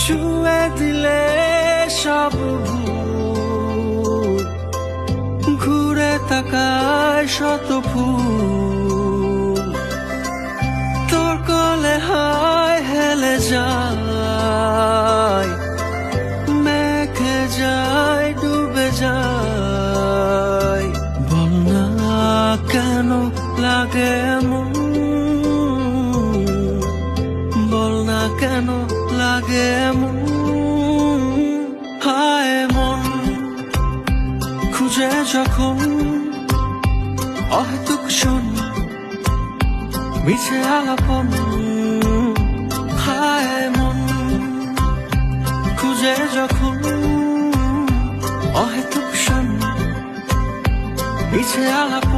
ছুঁয়ে দিলে সব ভুল, ঘুরে তাকায় শত ফুল, তোর কলে হায় হেলে যায়, মেঘে যায় ডুবে যায়। বল না কেন লাগে এমন, বল না কেন লাগে এমন। হায় মন খুঁজে যখন অহেতুক শোন মিছে আলাপন। হায় মন খুঁজে যখন অহেতুক শোন মিছে আলাপন।